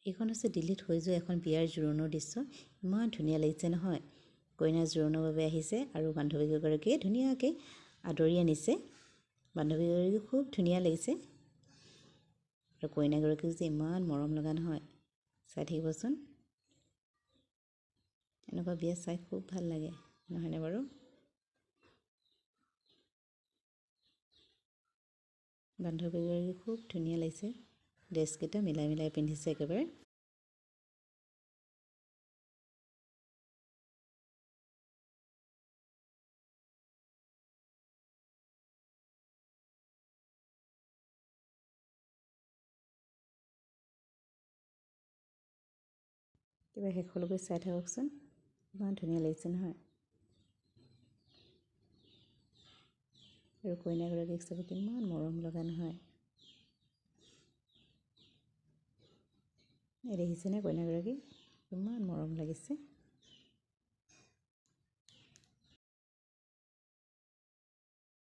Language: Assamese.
এইখন হৈছে দিল্লীত হৈ যোৱা এখন বিয়াৰ জোৰোণৰ দৃশ্য। ইমান ধুনীয়া লাগিছে নহয়। কইনা জোৰোণৰ বাবে আহিছে আৰু বান্ধৱীগৰাকীয়ে ধুনীয়াকৈ আদৰি আনিছে। বান্ধৱীগৰাকী খুব ধুনীয়া লাগিছে আৰু কইনাগৰাকীও যে ইমান মৰম লগা নহয়, চাই থাকিবচোন। এনেকুৱা বিয়া চাই খুব ভাল লাগে, নহয়নে বাৰু? বান্ধৱীগৰাকী খুব ধুনীয়া লাগিছে, ড্ৰেছকেইটা মিলাই মিলাই পিন্ধিছে একেবাৰে। কিবা শেষলৈকে চাই থাককচোন, ইমান ধুনীয়া লাগিছে নহয়। আৰু কইনাগৰাকীক চাব কিমান মৰম লগা নহয়। এই দেখিছেনে কইনাগৰাকী? ইমান মৰম লাগিছে।